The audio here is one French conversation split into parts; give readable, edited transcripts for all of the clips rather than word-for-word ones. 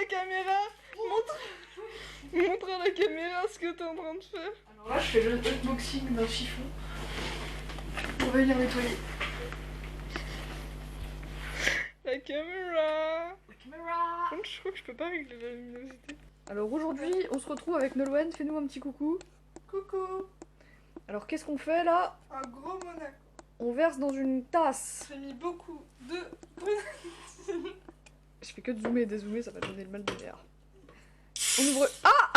la caméra. Montre à la caméra ce que t'es en train de faire. Alors là, je fais le unboxing d'un chiffon. On va venir nettoyer. La caméra. Donc, je crois que je peux pas régler la luminosité. Alors aujourd'hui, on se retrouve avec Nolwenn. Fais-nous un petit coucou. Coucou. Alors qu'est-ce qu'on fait là? Un gros Monaco. On verse dans une tasse. J'ai mis beaucoup de... Je fais que de zoomer et dézoomer, ça va donner le mal de mer. On ouvre... Ah.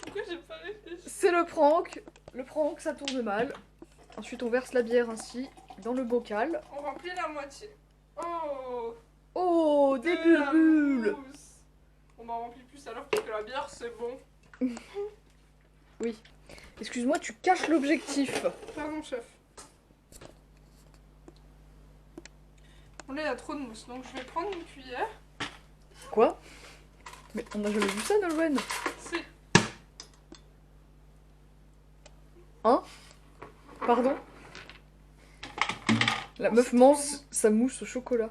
Pourquoi j'ai pas réfléchi? C'est le prank. Le prank, ça tourne mal. Ensuite, on verse la bière ainsi dans le bocal. On remplit la moitié. Oh! Oh, des bulles! On en remplit plus alors parce que la bière, c'est bon. Oui. Excuse-moi, tu caches l'objectif. Pardon, chef. Bon, là, il y a trop de mousse, donc je vais prendre une cuillère. Quoi? Mais on a jamais vu ça, Nolwenn? Si. Hein? Pardon? La meuf mange sa mousse au chocolat.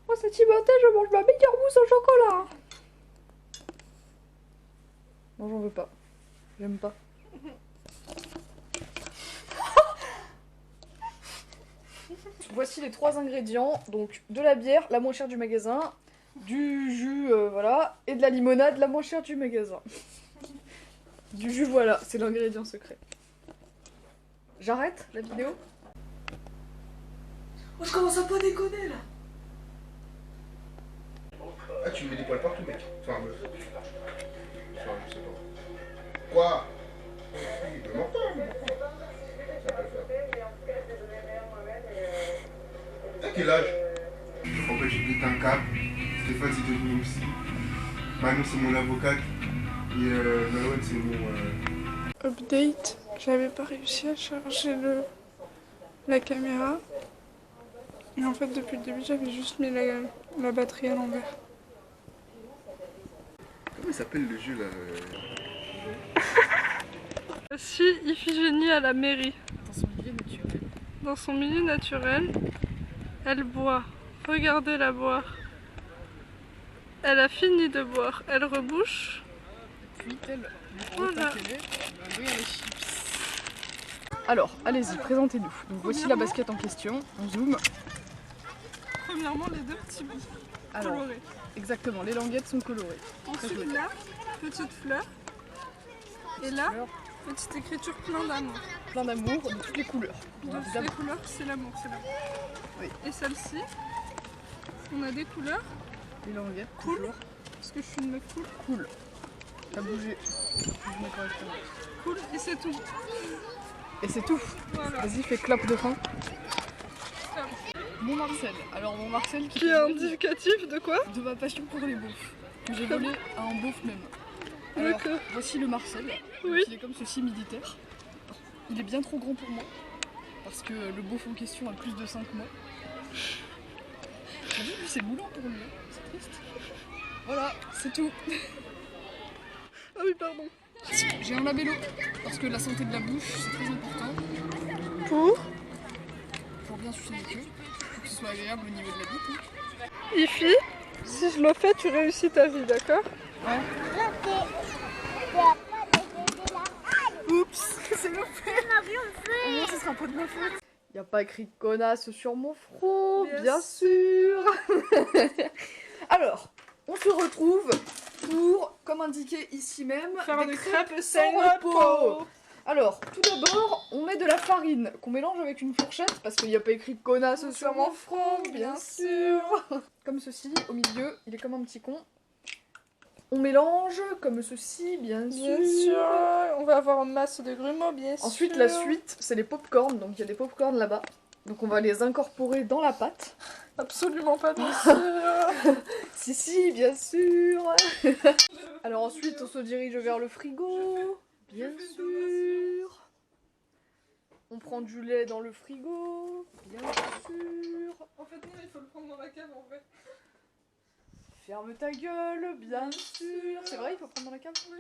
Oh, c'est Timothée, je mange ma meilleure mousse au chocolat. Non, j'en veux pas. J'aime pas. Voici les 3 ingrédients. Donc de la bière, la moins chère du magasin, du jus, voilà, et de la limonade, la moins chère du magasin. Du jus, voilà, c'est l'ingrédient secret. J'arrête la vidéo? Oh, je commence à pas déconner là. Ah, tu me mets des poils partout, mec. Enfin, meuf. Enfin, je sais pas. Quoi? Oui, me mens pas, me mens pas. Ça va le faire. T'as quel âge? En fait, j'ai pété un câble. Stéphane, c'est devenu aussi. Manon, c'est mon avocate. Et Nolwenn, c'est mon... Update. J'avais pas réussi à charger la caméra. Et en fait, depuis le début, j'avais juste mis la batterie à l'envers. Comment il s'appelle le jeu là? Voici Iphigénie à la mairie. Dans son milieu naturel. Dans son milieu naturel, elle boit. Regardez-la boire. Elle a fini de boire. Elle rebouche. Puis elle, Voilà. les chips. Alors, allez-y, présentez-nous. Donc voici la basket en question. On zoome. Premièrement, les deux petits bouts colorés. Exactement, les languettes sont colorées. Ensuite, là, petite fleur. Et là, petite écriture plein d'amour. Plein d'amour, de toutes les couleurs. De toutes les couleurs, c'est l'amour, c'est l'amour. Oui. Et celle-ci, on a des couleurs. Les languettes, Cool. toujours. Parce que je suis une meuf cool. Cool. T'as bougé. Bougement correctement. Cool, et c'est tout. Et c'est tout. Voilà. Vas-y, fais clap de fin. Mon Marcel. Alors mon Marcel Qui est indicatif de quoi? de ma passion pour les beaufs. Que j'ai volé à un beauf même. Alors, D'accord. voici le Marcel. Oui. Donc, il est comme ceci, militaire. Il est bien trop grand pour moi. Parce que le beauf en question a plus de 5 mois. T'as vu, lui, c'est moulant pour lui. Hein. C'est triste. Voilà, c'est tout. Ah oui, pardon. J'ai un labello. Parce que la santé de la bouche, c'est très important. Pour bien sucer les queues. Pour que ce soit agréable au niveau de la bite. Hein. Ifi, si je le fais, tu réussis ta vie, d'accord? Ouais. Oups, c'est loupé. Au moins, ce sera pas de ma faute. Y a pas écrit connasse sur mon front, Bien bien sûr. Alors, on se retrouve pour, comme indiqué ici même, Faire des des crêpes crêpes sans sans repos. repos. Alors, tout d'abord, on met de la farine qu'on mélange avec une fourchette parce qu'il n'y a pas écrit connasse sur mon front, bien sûr. Comme ceci, au milieu, il est comme un petit con. On mélange comme ceci, bien sûr. Bien sûr, on va avoir une masse de grumeaux, bien sûr. Ensuite, la suite, c'est les pop-corn. Donc, il y a des pop-corn là-bas. Donc, on va les incorporer dans la pâte. Absolument pas, bien sûr. Si, bien sûr. Alors, ensuite, on se dirige vers le frigo. Bien sûr. On prend du lait dans le frigo. Bien sûr. En fait, non, il faut le prendre dans la cave en vrai. Ferme ta gueule, bien sûr. C'est vrai, il faut prendre dans la cave. Oui.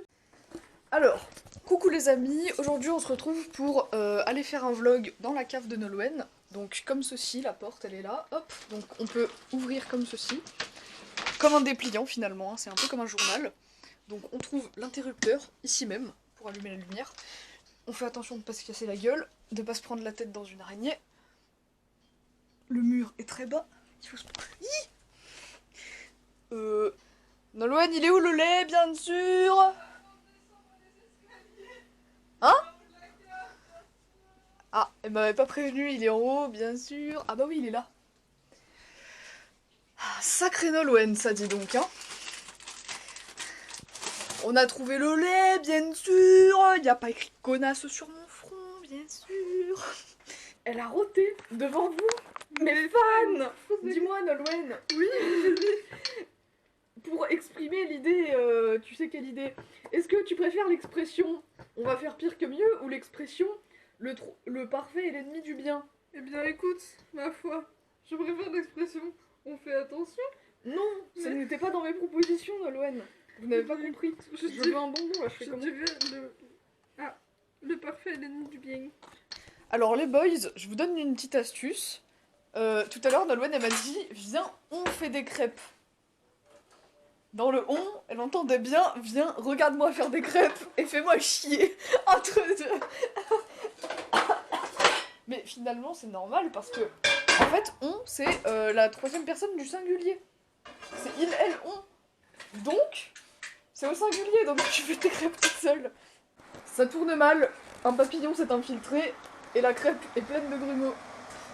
Alors, coucou les amis, aujourd'hui on se retrouve pour aller faire un vlog dans la cave de Nolwenn. Donc comme ceci, la porte elle est là, hop, donc on peut ouvrir comme ceci. Comme un dépliant finalement, hein, c'est un peu comme un journal. Donc on trouve l'interrupteur ici même, pour allumer la lumière. On fait attention de ne pas se casser la gueule, de ne pas se prendre la tête dans une araignée. Le mur est très bas, il faut se... Nolwenn, il est où le lait, bien sûr? Hein? Ah, elle m'avait pas prévenu, il est en haut, bien sûr. Ah bah oui, il est là. Ah, sacré Nolwenn, ça dit donc, hein. On a trouvé le lait, bien sûr. Il n'y a pas écrit connasse sur mon front, bien sûr. Elle a roté devant vous, mes fans. Dis-moi, Nolwenn. Oui. Pour exprimer l'idée, tu sais quelle idée? Est-ce que tu préfères l'expression on va faire pire que mieux ou l'expression le parfait est l'ennemi du bien? Eh bien écoute, ma foi, je préfère l'expression on fait attention. Non, ça n'était pas dans mes propositions, Nolwenn. Vous n'avez pas compris. Je veux un bonbon là, je fais comment? Le parfait est l'ennemi du bien. Alors les boys, je vous donne une petite astuce. Tout à l'heure, Nolwenn elle m'a dit viens, on fait des crêpes. Dans le on, elle entendait bien, viens, regarde-moi faire des crêpes et fais-moi chier entre deux. Mais finalement, c'est normal parce que, en fait, on, c'est la troisième personne du singulier. C'est il, elle, on. Donc, c'est au singulier, donc tu fais tes crêpes toute seule. Ça tourne mal, un papillon s'est infiltré et la crêpe est pleine de grumeaux.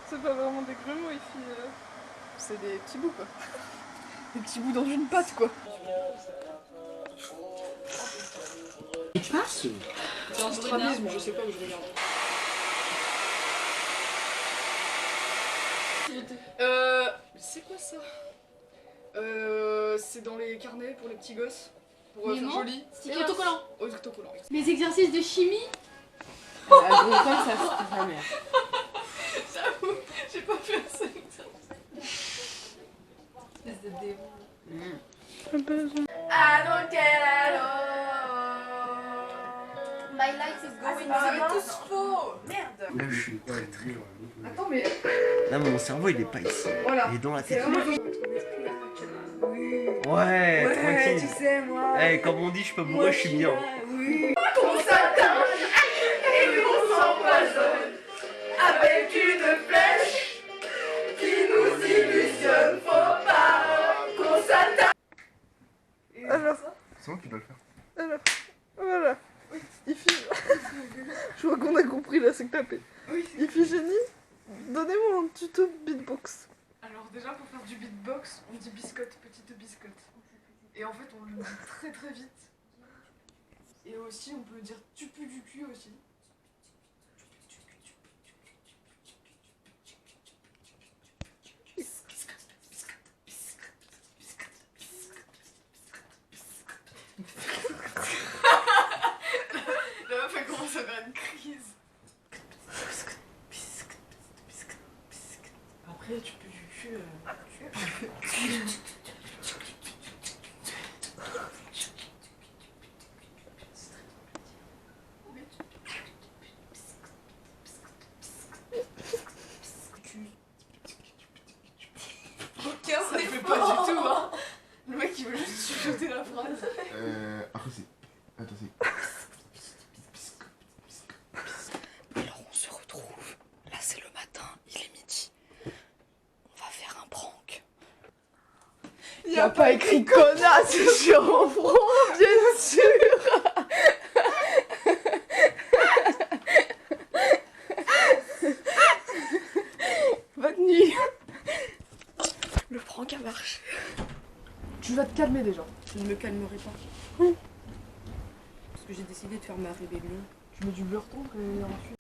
C'est pas vraiment des grumeaux ici. C'est des petits bouts, quoi. Des petits bouts dans une pâte, quoi. Et tu passes? C'est un strabisme, je sais pas où je regarde. C'est quoi ça? C'est dans les carnets pour les petits gosses. Pour faire joli. Sticker autocollant. Autocollant. Mes exercices de chimie. Agricole, ça c'est ta mère. J'avoue, j'ai pas fait ça. Espèce de démon. I don't care at all. My life is going C'est tous faux. Merde. Là, je suis très très loin. Attends, mais Là, mon cerveau il est pas ici. voilà. Il est dans la C'est tête. vraiment... Ouais, tranquille. tu sais, moi. Eh, comme on dit, je peux mourir, je suis bien. Oui. On s'attache et on s'empoisonne avec une flèche qui nous illusionne. Faut pas qu'on s'attache. Alors, C'est moi qui dois le faire. voilà. Je crois qu'on a compris là, c'est que tapé. Oui. Iphigénie, donnez-moi un tuto beatbox. Alors déjà pour faire du beatbox, on dit biscotte, petite biscotte. Et en fait on le dit très très vite. Et aussi on peut dire tu pues du cul aussi. La meuf elle commence à faire une crise. Après tu peux du cul. Ça ne fait pas du tout, hein. Le mec il veut juste chuchoter la phrase. Après c'est... Attends, c'est... Alors on se retrouve. Là c'est le matin, il est midi. On va faire un prank. Il n'y a pas écrit connasse sur mon front, bien sûr. Bonne nuit. Le prank a marché. Tu vas te calmer déjà. Je ne me calmerai pas. Parce que j'ai décidé de faire ma rébellion. Tu mets du beurre tendre et ensuite...